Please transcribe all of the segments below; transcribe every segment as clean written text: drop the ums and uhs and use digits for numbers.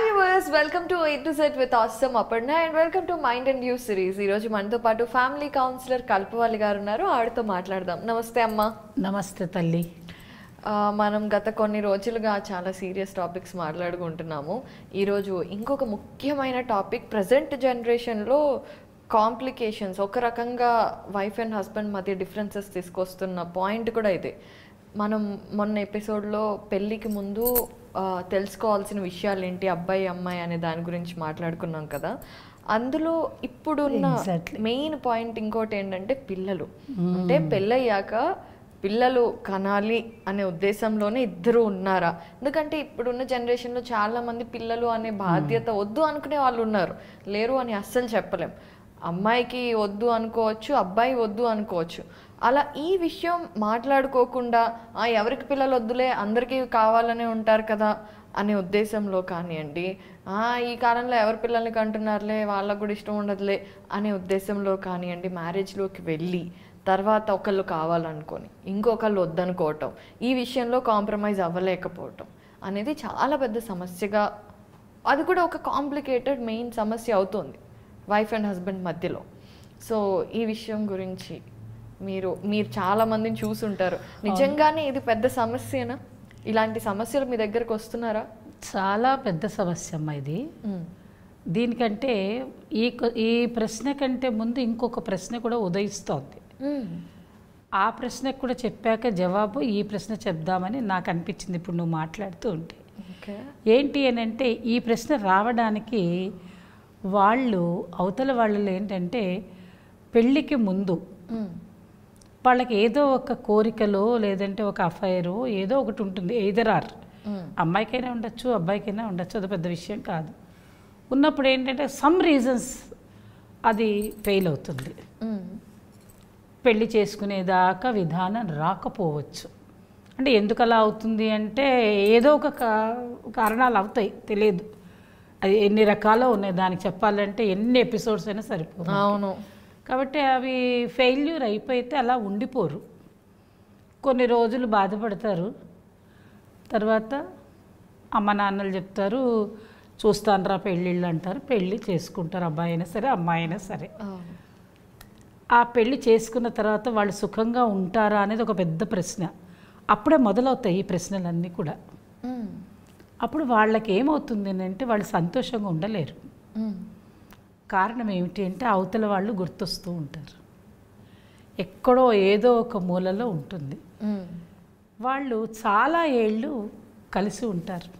Viewers welcome to A to Z with Awesome Aparna and welcome to Mind and You series. ఈరోజు మనతో పాటు family counsellor కల్పవల్లి గారు ఉన్నారు. ఆవిడతో మాట్లాడదాం. నమస్తే అమ్మా. నమస్తే తల్లి. మనం గత కొన్ని రోజులుగా చాలా సీరియస్ టాపిక్స్ మాట్లాడుకుంటున్నాము. ఈరోజు ఇంకొక ముఖ్యమైన టాపిక్, ప్రజెంట్ జనరేషన్లో కాంప్లికేషన్స్, ఒక రకంగా వైఫ్ అండ్ హస్బెండ్ మధ్య డిఫరెన్సెస్ తీసుకొస్తున్న పాయింట్ కూడా ఇదే. మనం మొన్న ఎపిసోడ్లో పెళ్ళికి ముందు తెలుసుకోవాల్సిన విషయాలు ఏంటి, అబ్బాయి అమ్మాయి అనే దాని గురించి మాట్లాడుకున్నాం కదా. అందులో ఇప్పుడున్న మెయిన్ పాయింట్ ఇంకోటి ఏంటంటే పిల్లలు. అంటే పెళ్ళయ్యాక పిల్లలు కనాలి అనే ఉద్దేశంలోనే ఇద్దరు ఉన్నారా? ఎందుకంటే ఇప్పుడున్న జనరేషన్లో చాలామంది పిల్లలు అనే బాధ్యత వద్దు అనుకునే వాళ్ళు ఉన్నారు, లేరు అని అస్సలు చెప్పలేం. అమ్మాయికి వద్దు అనుకోవచ్చు, అబ్బాయి వద్దు అనుకోవచ్చు. అలా ఈ విషయం మాట్లాడుకోకుండా ఎవరికి పిల్లలు వద్దులే అందరికీ కావాలనే ఉంటారు కదా అనే ఉద్దేశంలో కానివ్వండి, ఈ కాలంలో ఎవరి పిల్లల్ని కంటున్నారులే వాళ్ళకు కూడా ఇష్టం ఉండదులే అనే ఉద్దేశంలో కానివ్వండి, మ్యారేజ్లోకి వెళ్ళి తర్వాత ఒకళ్ళు కావాలనుకొని ఇంకొకళ్ళు వద్దనుకోవటం, ఈ విషయంలో కాంప్రమైజ్ అవ్వలేకపోవటం అనేది చాలా పెద్ద సమస్యగా, అది కూడా ఒక కాంప్లికేటెడ్ మెయిన్ సమస్య అవుతుంది వైఫ్ అండ్ హస్బెండ్ మధ్యలో. సో ఈ విషయం గురించి మీరు చాలా మందిని చూసుంటారు. నిజంగానే ఇది పెద్ద సమస్యనా? ఇలాంటి సమస్యలు మీ దగ్గరకు వస్తున్నారా? చాలా పెద్ద సమస్య అమ్మా ఇది. దీనికంటే ఈ ప్రశ్న కంటే ముందు ఇంకొక ప్రశ్న కూడా ఉదయిస్తోంది. ఆ ప్రశ్నకు కూడా చెప్పాక జవాబు ఈ ప్రశ్న చెప్దామని నాకు అనిపించింది ఇప్పుడు నువ్వు మాట్లాడుతూ ఉంటే. ఏంటి అని అంటే, ఈ ప్రశ్న రావడానికి అవతల వాళ్ళు ఏంటంటే, పెళ్ళికి ముందు వాళ్ళకి ఏదో ఒక కోరికలో లేదంటే ఒక అఫైరో ఏదో ఒకటి ఉంటుంది. ఎయిదర్ ఆర్, అమ్మాయికైనా ఉండొచ్చు అబ్బాయికైనా ఉండొచ్చు, అది పెద్ద విషయం కాదు. ఉన్నప్పుడు ఏంటంటే సమ్ రీజన్స్ అది ఫెయిల్ అవుతుంది. పెళ్ళి చేసుకునేదాకా విధానం రాకపోవచ్చు. అంటే ఎందుకు అలా అవుతుంది అంటే, ఏదో ఒక కారణాలు అవుతాయి, తెలియదు. అది ఎన్ని రకాలు ఉన్నాయి, దానికి చెప్పాలంటే ఎన్ని ఎపిసోడ్స్ అయినా సరిపోదు. అవును. కాబట్టి అవి ఫెయిల్యూర్ అయిపోతే అలా ఉండిపోరు, కొన్ని రోజులు బాధపడతారు. తర్వాత అమ్మ నాన్నలు చెప్తారు, చూస్తానరా పెళ్ళిళ్ళు అంటారు, పెళ్ళి చేసుకుంటారు, అబ్బాయి అయినా సరే అమ్మాయి అయినా సరే. ఆ పెళ్ళి చేసుకున్న తర్వాత వాళ్ళు సుఖంగా ఉంటారా అనేది ఒక పెద్ద ప్రశ్న. అప్పుడే మొదలవుతాయి ఈ ప్రశ్నలన్నీ కూడా. అప్పుడు వాళ్ళకి ఏమవుతుంది అంటే, వాళ్ళు సంతోషంగా ఉండలేరు. కారణం ఏమిటి అంటే, అవతల వాళ్ళు గుర్తొస్తూ ఉంటారు, ఎక్కడో ఏదో ఒక మూలలో ఉంటుంది. వాళ్ళు చాలా ఏళ్ళు కలిసి ఉంటారు,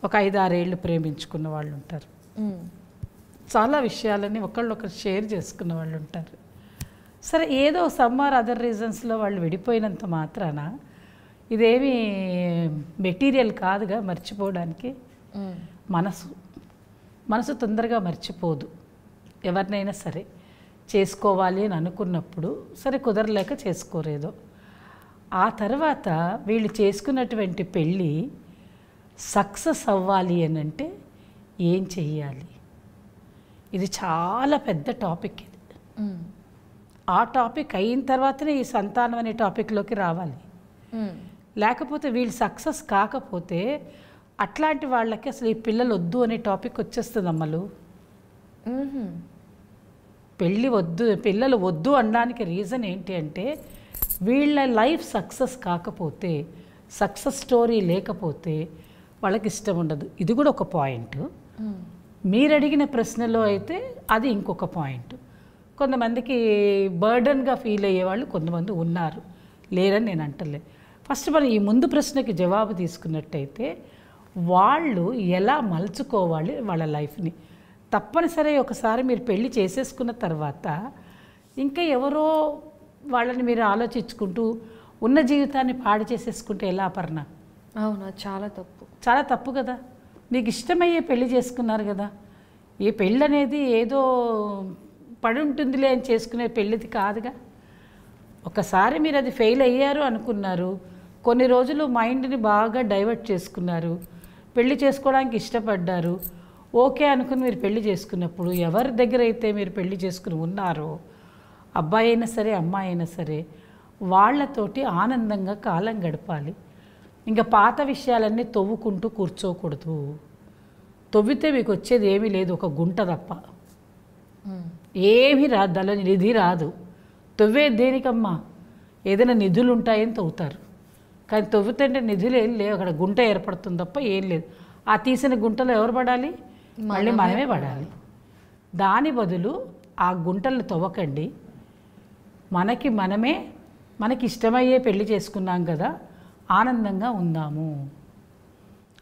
ఒక 5-6 ఏళ్ళు ప్రేమించుకున్న వాళ్ళు ఉంటారు, చాలా విషయాలని ఒకళ్ళొకరు షేర్ చేసుకున్న వాళ్ళు ఉంటారు. సరే, ఏదో సమ్ ఆర్ అదర్ రీజన్స్లో వాళ్ళు విడిపోయినంత మాత్రాన ఇదేమీ మెటీరియల్ కాదుగా మర్చిపోవడానికి. మనసు తొందరగా మర్చిపోదు. ఎవరినైనా సరే చేసుకోవాలి అని అనుకున్నప్పుడు సరే కుదరలేక చేసుకోరేదో. ఆ తర్వాత వీళ్ళు చేసుకున్నటువంటి పెళ్ళి సక్సెస్ అవ్వాలి అని అంటే ఏం చెయ్యాలి? ఇది చాలా పెద్ద టాపిక్ ఇది. ఆ టాపిక్ అయిన తర్వాతనే ఈ సంతానం అనే టాపిక్లోకి రావాలి. లేకపోతే వీళ్ళు సక్సెస్ కాకపోతే అట్లాంటి వాళ్ళకి అసలు ఈ పిల్లలు వద్దు అనే టాపిక్ వచ్చేస్తుంది అమ్మలు. పిల్లలు వద్దు అనడానికి రీజన్ ఏంటి అంటే, వీళ్ళ లైఫ్ సక్సెస్ కాకపోతే, సక్సెస్ స్టోరీ లేకపోతే వాళ్ళకి ఇష్టం ఉండదు. ఇది కూడా ఒక పాయింట్. మీరు అడిగిన ప్రశ్నలో అయితే అది ఇంకొక పాయింట్. కొంతమందికి బర్డన్గా ఫీల్ అయ్యేవాళ్ళు కొంతమంది ఉన్నారు, లేరని నేను అంటలే. ఫస్ట్ మనం ఈ ముందు ప్రశ్నకి జవాబు తీసుకున్నట్టయితే, వాళ్ళు ఎలా మలుచుకోవాలి వాళ్ళ లైఫ్ని. తప్పనిసరి ఒకసారి మీరు పెళ్ళి చేసేసుకున్న తర్వాత ఇంకా ఎవరో వాళ్ళని మీరు ఆలోచించుకుంటూ ఉన్న జీవితాన్ని పాడు చేసేసుకుంటే ఎలా అపర్ణ? అవునా, చాలా తప్పు, చాలా తప్పు కదా. మీకు ఇష్టమయ్యే పెళ్ళి చేసుకున్నారు కదా. ఈ పెళ్ళి అనేది ఏదో పడి ఉంటుందిలే అని చేసుకునే పెళ్ళిది కాదుగా. ఒకసారి మీరు అది ఫెయిల్ అయ్యారు అనుకున్నారు, కొన్ని రోజులు మైండ్ని బాగా డైవర్ట్ చేసుకున్నారు, పెళ్లి చేసుకోవడానికి ఇష్టపడ్డారు, ఓకే అనుకుని మీరు పెళ్లి చేసుకున్నప్పుడు ఎవరి దగ్గర అయితే మీరు పెళ్లి చేసుకుని ఉన్నారో, అబ్బాయి అయినా సరే అమ్మాయి అయినా సరే, వాళ్ళతోటి ఆనందంగా కాలం గడపాలి. ఇంకా పాత విషయాలన్నీ తవ్వుకుంటూ కూర్చోకూడదు. తవ్వితే మీకు వచ్చేది ఏమీ లేదు, ఒక గుంట తప్ప ఏమీ రాదు, దానిలో నిధి రాదు. తవ్వేది దేనికమ్మా? ఏదైనా నిధులు ఉంటాయని తవ్వుతారు, కానీ తవ్వుతుంటే నిధులు ఏం లేవు, అక్కడ గుంట ఏర్పడుతుంది తప్ప ఏం లేదు. ఆ తీసిన గుంటలో ఎవరు పడాలి? మళ్ళీ మనమే పడాలి. దాని బదులు ఆ గుంటలను తవ్వకండి, మనకి ఇష్టమయ్యే పెళ్లి చేసుకున్నాం కదా, ఆనందంగా ఉందాము.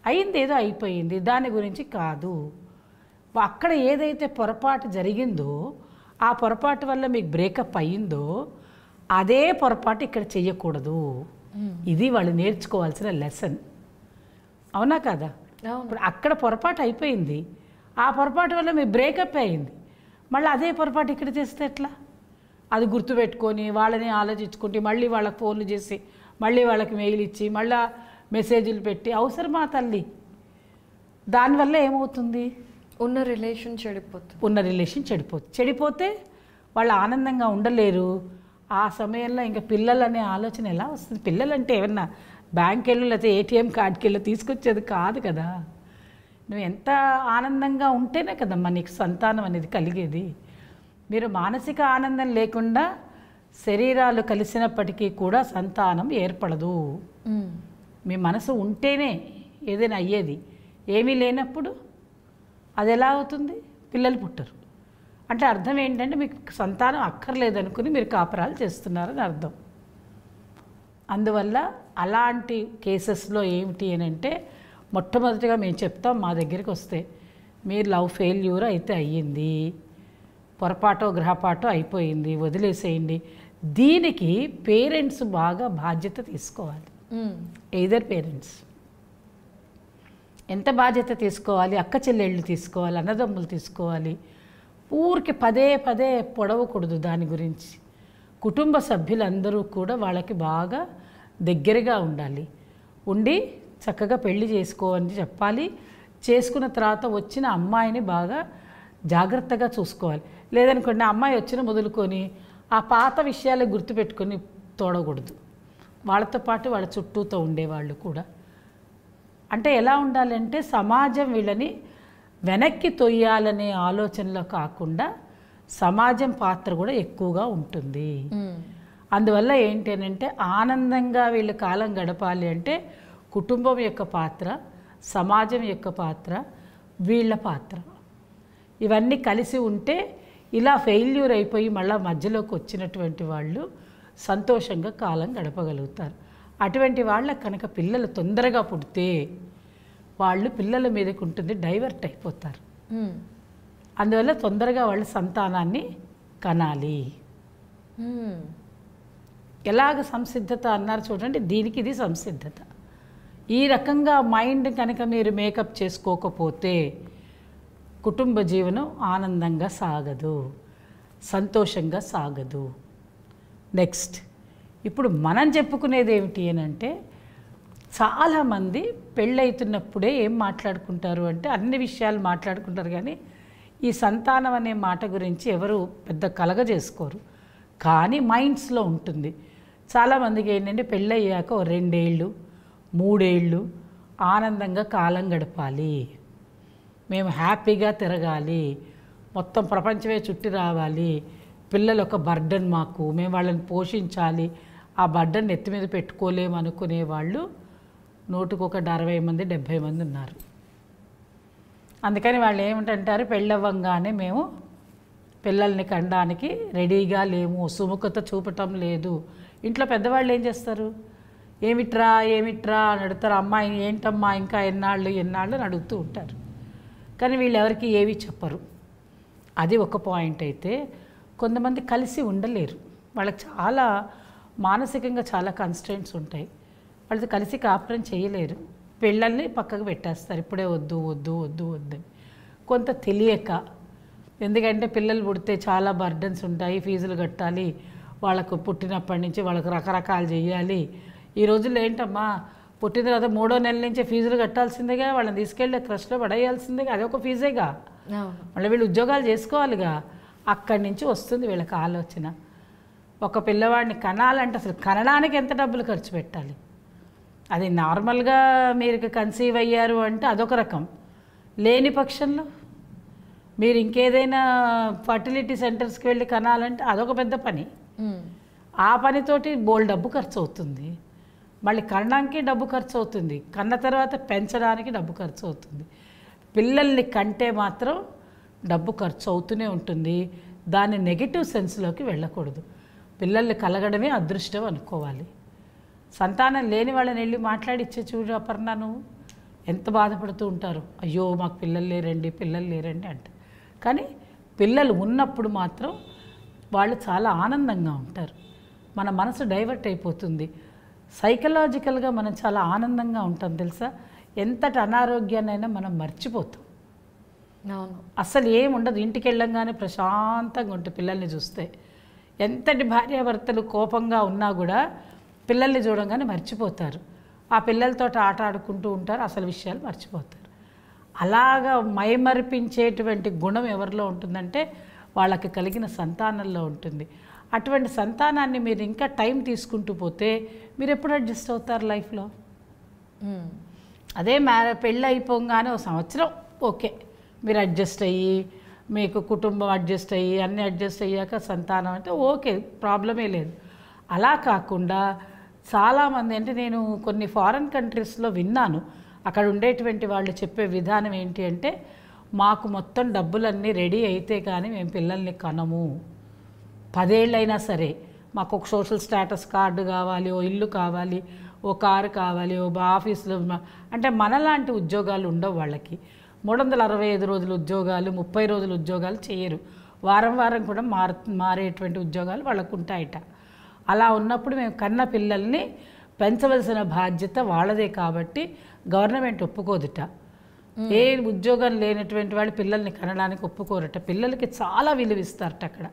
అయింది ఏదో అయిపోయింది, దాని గురించి కాదు. అక్కడ ఏదైతే పొరపాటు జరిగిందో, ఆ పొరపాటు వల్ల మీకు బ్రేకప్ అయ్యిందో, అదే పొరపాటు ఇక్కడ చెయ్యకూడదు. ఇది వాళ్ళు నేర్చుకోవాల్సిన లెసన్. అవునా కదా? ఇప్పుడు అక్కడ పొరపాటు అయిపోయింది, ఆ పొరపాటు వల్ల మీ బ్రేకప్ అయింది, మళ్ళీ అదే పొరపాటు ఇక్కడ చేస్తే ఎట్లా? అది గుర్తుపెట్టుకొని వాళ్ళని ఆలోచించుకుంటే మళ్ళీ వాళ్ళకి ఫోన్లు చేసి మళ్ళీ వాళ్ళకి మెయిల్ ఇచ్చి మళ్ళీ మెసేజ్లు పెట్టి అవసరమా తల్లి? దానివల్ల ఏమవుతుంది? ఉన్న రిలేషన్ చెడిపోతుంది. చెడిపోతే వాళ్ళు ఆనందంగా ఉండలేరు. ఆ సమయంలో ఇంకా పిల్లలనే ఆలోచన ఎలా వస్తుంది? పిల్లలంటే ఏమన్నా బ్యాంక్ వెళ్ళు లేకపోతే ఏటీఎం కార్డుకి వెళ్ళి తీసుకొచ్చేది కాదు కదా. నువ్వు ఎంత ఆనందంగా ఉంటేనే కదమ్మా నీకు సంతానం అనేది కలిగేది. మీరు మానసిక ఆనందం లేకుండా శరీరాలు కలిసినప్పటికీ కూడా సంతానం ఏర్పడదు. మీ మనసు ఉంటేనే ఏదైనా అయ్యేది. ఏమీ లేనప్పుడు అది ఎలా అవుతుంది? పిల్లలు పుట్టరు. అంటే అర్థం ఏంటంటే మీకు సంతానం అక్కర్లేదనుకుని మీరు కాపురాలు చేస్తున్నారని అర్థం. అందువల్ల అలాంటి కేసెస్లో ఏమిటి అని అంటే, మొట్టమొదటిగా మేము చెప్తాం, మా దగ్గరికి వస్తే మీరు లవ్ ఫెయిల్యూర్ అయితే అయ్యింది, పొరపాటో గ్రహపాటో అయిపోయింది, వదిలేసేయండి. దీనికి పేరెంట్స్ బాగా బాధ్యత తీసుకోవాలి. ఎయిదర్ పేరెంట్స్ ఎంత బాధ్యత తీసుకోవాలి? అక్క చెల్లెళ్ళు తీసుకోవాలి, అన్నదమ్ములు తీసుకోవాలి. ఊరికి పదే పదే పొడవకూడదు దాని గురించి. కుటుంబ సభ్యులందరూ కూడా వాళ్ళకి బాగా దగ్గరగా ఉండాలి. ఉండి చక్కగా పెళ్లి చేసుకోవాలని చెప్పాలి. చేసుకున్న తర్వాత వచ్చిన అమ్మాయిని బాగా జాగ్రత్తగా చూసుకోవాలి. లేదనుకోండి, అమ్మాయి వచ్చిన మొదలుకొని ఆ పాత విషయాలే గుర్తుపెట్టుకొని తోడకూడదు. వాళ్ళతో పాటు వాళ్ళ చుట్టూతో ఉండేవాళ్ళు కూడా. అంటే ఎలా ఉండాలంటే, సమాజం వీళ్ళని వెనక్కి తొయ్యాలనే ఆలోచనలో కాకుండా సమాజం పాత్ర కూడా ఎక్కువగా ఉంటుంది. అందువల్ల ఏంటి అంటే, ఆనందంగా వీళ్ళు కాలం గడపాలి అంటే కుటుంబం యొక్క పాత్ర, సమాజం యొక్క పాత్ర, వీళ్ళ పాత్ర ఇవన్నీ కలిసి ఉంటే ఇలా ఫెయిల్యూర్ అయిపోయి మళ్ళీ మధ్యలోకి వచ్చినటువంటి వాళ్ళు సంతోషంగా కాలం గడపగలుగుతారు. అటువంటి వాళ్ళకి కనుక పిల్లలు తొందరగా పుడితే వాళ్ళు పిల్లల మీదకి ఉంటుంది డైవర్ట్ అయిపోతారు. అందువల్ల తొందరగా వాళ్ళు సంతానాన్ని కనాలి. ఎలాగ సంసిద్ధత అన్నారు చూడండి, దీనికి ఇది సంసిద్ధత. ఈ రకంగా మైండ్ కనుక మీరు మేకప్ చేసుకోకపోతే కుటుంబ జీవనం ఆనందంగా సాగదు, సంతోషంగా సాగదు. నెక్స్ట్, ఇప్పుడు మనం చెప్పుకునేది ఏమిటి అని అంటే, చాలామంది పెళ్ళవుతున్నప్పుడే ఏం మాట్లాడుకుంటారు అంటే, అన్ని విషయాలు మాట్లాడుకుంటారు, కానీ ఈ సంతానం అనే మాట గురించి ఎవరు పెద్ద కలగజేసుకోరు. కానీ మైండ్స్లో ఉంటుంది. చాలామందికి ఏంటంటే, పెళ్ళయ్యాక 2 ఏళ్ళు 3 ఏళ్ళు ఆనందంగా కాలం గడపాలి, మేము హ్యాపీగా తిరగాలి, మొత్తం ప్రపంచమే చుట్టి రావాలి, పిల్లలు ఒక బర్డన్ మాకు, మేము వాళ్ళని పోషించాలి, ఆ బర్డన్ ఎత్తి మీద పెట్టుకోలేము అనుకునే వాళ్ళు 160 మంది 70 మంది ఉన్నారు. అందుకని వాళ్ళు ఏమిటంటారు, పెళ్ళవ్వంగానే మేము పిల్లల్ని కనడానికి రెడీగా లేము, సుముఖత చూపటం లేదు. ఇంట్లో పెద్దవాళ్ళు ఏం చేస్తారు, ఏమిట్రా అని అడుగుతారు. అమ్మాయి ఏంటమ్మా ఇంకా ఎన్నాళ్ళు అని అడుగుతూ ఉంటారు. కానీ వీళ్ళు ఎవరికి ఏవి చెప్పరు. అది ఒక పాయింట్. అయితే కొంతమంది కలిసి ఉండలేరు, వాళ్ళకి చాలా మానసికంగా చాలా కన్స్ట్రెంట్స్ ఉంటాయి, వాళ్ళతో కలిసి కాపురం చేయలేరు, పిల్లల్ని పక్కకు పెట్టేస్తారు, ఇప్పుడే వద్దు వద్దు వద్దు వద్దని. కొంత తెలియక, ఎందుకంటే పిల్లలు పుడితే చాలా బర్డన్స్ ఉంటాయి, ఫీజులు కట్టాలి, వాళ్ళకు పుట్టినప్పటి నుంచి వాళ్ళకు రకరకాలు చేయాలి. ఈ రోజుల్లో ఏంటమ్మా, పుట్టిన తర్వాత 3వ నెల నుంచే ఫీజులు కట్టాల్సిందేగా, వాళ్ళని తీసుకెళ్ళి క్రష్లో పడేయాల్సిందేగా, అదొక ఫీజేగా. మళ్ళీ వీళ్ళు ఉద్యోగాలు చేసుకోవాలిగా. అక్కడి నుంచి వస్తుంది వీళ్ళకి ఆలోచన. ఒక పిల్లవాడిని కనాలంటే అసలు కనడానికి ఎంత డబ్బులు ఖర్చు పెట్టాలి? అది నార్మల్గా మీరు కన్సీవ్ అయ్యారు అంటే అదొక రకం, లేని పక్షంలో మీరు ఇంకేదైనా ఫర్టిలిటీ సెంటర్స్కి వెళ్ళి కనాలంటే అదొక పెద్ద పని. ఆ పనితోటి బోల్డ్ డబ్బు ఖర్చు అవుతుంది. మళ్ళీ కనడానికి డబ్బు ఖర్చు అవుతుంది, కన్న తర్వాత పెంచడానికి డబ్బు ఖర్చు అవుతుంది. పిల్లల్ని కంటే మాత్రం డబ్బు ఖర్చు అవుతూనే ఉంటుంది. దాన్ని నెగిటివ్ సెన్స్లోకి వెళ్ళకూడదు. పిల్లల్ని కలగడమే అదృష్టం అనుకోవాలి. సంతానం లేని వాళ్ళని వెళ్ళి మాట్లాడిచ్చే చూడు అపర్ణ, నువ్వు ఎంత బాధపడుతూ ఉంటారు. అయ్యో మాకు పిల్లలు లేరండి అంటే. కానీ పిల్లలు ఉన్నప్పుడు మాత్రం వాళ్ళు చాలా ఆనందంగా ఉంటారు. మన మనసు డైవర్ట్ అయిపోతుంది. సైకలాజికల్గా మనం చాలా ఆనందంగా ఉంటాం తెలుసా. ఎంతటి అనారోగ్యాన్నైనా మనం మర్చిపోతాం. అసలు ఏముండదు. ఇంటికి వెళ్ళంగానే ప్రశాంతంగా ఉంటుంది పిల్లల్ని చూస్తే. ఎంతటి భార్యాభర్తలు కోపంగా ఉన్నా కూడా పిల్లల్ని చూడంగానే మర్చిపోతారు. ఆ పిల్లలతో ఆట ఆడుకుంటూ ఉంటారు, అసలు విషయాలు మర్చిపోతారు. అలాగా మైమరిపించేటువంటి గుణం ఎవరిలో ఉంటుందంటే వాళ్ళకి కలిగిన సంతానంలో ఉంటుంది. అటువంటి సంతానాన్ని మీరు ఇంకా టైం తీసుకుంటూ పోతే మీరు ఎప్పుడు అడ్జస్ట్ అవుతారు లైఫ్లో? అదే పెళ్ళి అయిపోగానే ఒక సంవత్సరం ఓకే మీరు అడ్జస్ట్ అయ్యి, మీకు కుటుంబం అడ్జస్ట్ అయ్యి అన్నీ అడ్జస్ట్ అయ్యాక సంతానం అంటే ఓకే, ప్రాబ్లమే లేదు. అలా కాకుండా చాలామంది, అంటే నేను కొన్ని ఫారెన్ కంట్రీస్లో విన్నాను, అక్కడ ఉండేటువంటి వాళ్ళు చెప్పే విధానం ఏంటి అంటే, మాకు మొత్తం డబ్బులన్నీ రెడీ అయితే కానీ మేము పిల్లల్ని కనము, 10 ఏళ్ళైనా సరే మాకు ఒక సోషల్ స్టేటస్ కార్డు కావాలి, ఓ ఇల్లు కావాలి, ఓ కారు కావాలి, ఓ ఆఫీసులో. అంటే మనలాంటి ఉద్యోగాలు ఉండవు వాళ్ళకి. 365 రోజులు ఉద్యోగాలు, 30 రోజులు ఉద్యోగాలు చేయరు. వారం వారం కూడా మారేటువంటి ఉద్యోగాలు వాళ్ళకు ఉంటాయట. అలా ఉన్నప్పుడు మేము కన్న పిల్లల్ని పెంచవలసిన బాధ్యత వాళ్ళదే కాబట్టి గవర్నమెంట్ ఒప్పుకోదుట. ఏ ఉద్యోగం లేనటువంటి వాళ్ళు పిల్లల్ని కనడానికి ఒప్పుకోరట. పిల్లలకి చాలా విలువ ఇస్తారట అక్కడ.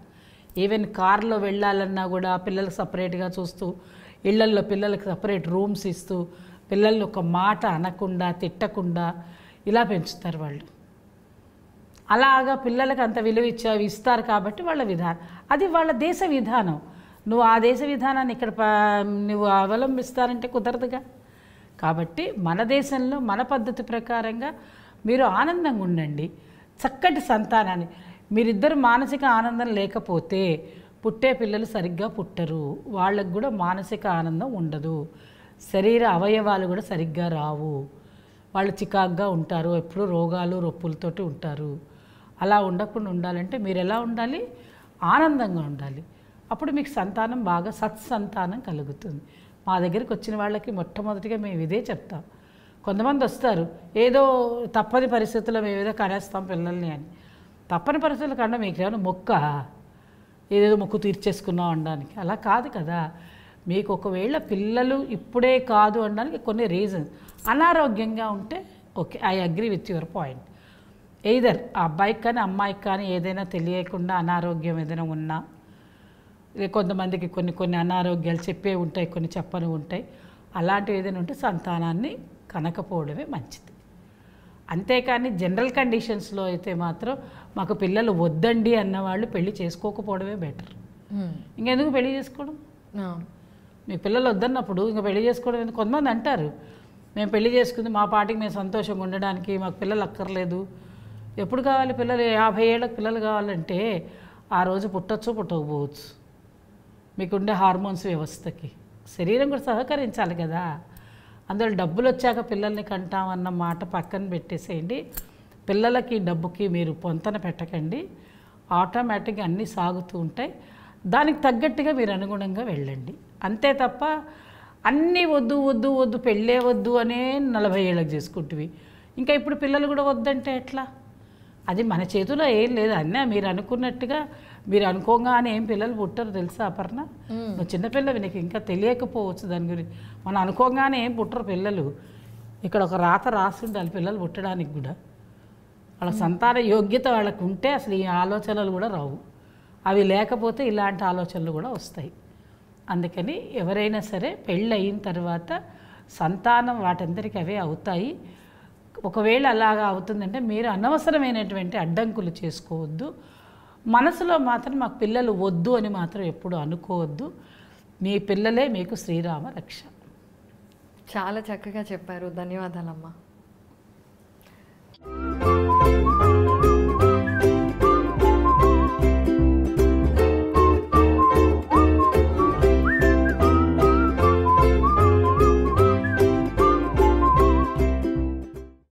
ఈవెన్ కార్లో వెళ్ళాలన్నా కూడా పిల్లలకు సపరేట్గా చూస్తూ, ఇళ్లల్లో పిల్లలకి సపరేట్ రూమ్స్ ఇస్తూ, పిల్లల్ని ఒక మాట అనకుండా తిట్టకుండా ఇలా పెంచుతారు వాళ్ళు. అలాగా పిల్లలకి అంత విలువ ఇస్తారు కాబట్టి వాళ్ళ విధానం అది, వాళ్ళ దేశ విధానం. నువ్వు ఆ దేశ విధానాన్ని ఇక్కడ నువ్వు అవలంబిస్తారంటే కుదరదుగా. కాబట్టి మన దేశంలో మన పద్ధతి ప్రకారంగా మీరు ఆనందంగా ఉండండి. చక్కటి సంతానాన్ని, మీరిద్దరు మానసిక ఆనందం లేకపోతే పుట్టే పిల్లలు సరిగ్గా పుట్టరు. వాళ్ళకు కూడా మానసిక ఆనందం ఉండదు. శరీర అవయవాలు కూడా సరిగ్గా రావు. వాళ్ళు చికాగ్గా ఉంటారు, ఎప్పుడు రోగాలు రొప్పులతోటి ఉంటారు. అలా ఉండకుండా ఉండాలంటే మీరు ఎలా ఉండాలి? ఆనందంగా ఉండాలి. అప్పుడు మీకు సంతానం బాగా సత్సంతానం కలుగుతుంది. మా దగ్గరికి వచ్చిన వాళ్ళకి మొట్టమొదటిగా మేము ఇదే చెప్తాం. కొంతమంది వస్తారు, ఏదో తప్పని పరిస్థితుల్లో మేము ఏదో కనేస్తాం పిల్లల్ని అని. తప్పని పరిస్థితులు కన్నా మీకు ఏమైనా మొక్క, ఏదేదో మొక్కు తీర్చేసుకున్నాం అనడానికి అలా కాదు కదా. మీకు ఒకవేళ పిల్లలు ఇప్పుడే కాదు అనడానికి కొన్ని రీజన్స్. అనారోగ్యంగా ఉంటే okay, I agree with your point. Either ఆ అబ్బాయికి కానీ అమ్మాయికి కానీ ఏదైనా తెలియకుండా అనారోగ్యం ఏదైనా ఉన్నా, కొంతమందికి కొన్ని అనారోగ్యాలు చెప్పే ఉంటాయి, కొన్ని చెప్పని ఉంటాయి. అలాంటివి ఏదైనా ఉంటే సంతానాన్ని కనకపోవడమే మంచిది. అంతేకాని జనరల్ కండిషన్స్లో అయితే మాత్రం మాకు పిల్లలు వద్దండి అన్నవాళ్ళు పెళ్లి చేసుకోకపోవడమే బెటర్. ఇంకెందుకు పెళ్లి చేసుకోవడం? మీ పిల్లలు వద్దన్నప్పుడు ఇంకా పెళ్లి చేసుకోవడం ఎందుకు? కొంతమంది అంటారు, మేము పెళ్లి చేసుకుంది మా పాటికి మేము సంతోషంగా ఉండడానికి, మాకు పిల్లలు అక్కర్లేదు. ఎప్పుడు కావాలి పిల్లలు? 50 ఏళ్ళకి పిల్లలు కావాలంటే ఆ రోజు పుట్టచ్చు, పుట్టకపోవచ్చు. మీకుండే హార్మోన్స్ వ్యవస్థకి శరీరం కూడా సహకరించాలి కదా. అందులో డబ్బులు వచ్చాక పిల్లల్ని కంటామన్న మాట పక్కన పెట్టేసేయండి. పిల్లలకి డబ్బుకి మీరు పొంతన పెట్టకండి. ఆటోమేటిక్గా అన్నీ సాగుతూ ఉంటాయి. దానికి తగ్గట్టుగా మీరు అనుగుణంగా వెళ్ళండి. అంతే తప్ప అన్నీ వద్దు వద్దు వద్దు పెళ్ళే వద్దు అనే 40 ఏళ్ళకి చేసుకుంటువి. ఇంకా ఇప్పుడు పిల్లలు కూడా వద్దంటే ఎట్లా? అది మన చేతిలో ఏం లేదు. అన్నీ మీరు అనుకున్నట్టుగా, మీరు అనుకోగానే ఏం పిల్లలు పుట్టరు తెలుసా అపర్ణ? నువ్వు చిన్నపిల్లవి, నీకు ఇంకా తెలియకపోవచ్చు దాని గురించి. మనం అనుకోగానే ఏం పుట్టరు పిల్లలు. ఇక్కడ ఒక రాత రాసి ఉండాలి పిల్లలు పుట్టడానికి కూడా. వాళ్ళ సంతాన యోగ్యత వాళ్ళకు ఉంటే అసలు ఈ ఆలోచనలు కూడా రావు. అవి లేకపోతే ఇలాంటి ఆలోచనలు కూడా వస్తాయి. అందుకని ఎవరైనా సరే పెళ్ళి అయిన తర్వాత సంతానం వాటందరికీ అవే అవుతాయి. ఒకవేళ అలాగా అవుతుందంటే మీరు అనవసరమైనటువంటి అడ్డంకులు చేసుకోవద్దు. మనసులో మాత్రం మాకు పిల్లలు వద్దు అని మాత్రం ఎప్పుడు అనుకోవద్దు. మీ పిల్లలే మీకు శ్రీరామ రక్ష. చాలా చక్కగా చెప్పారు. ధన్యవాదాలమ్మా.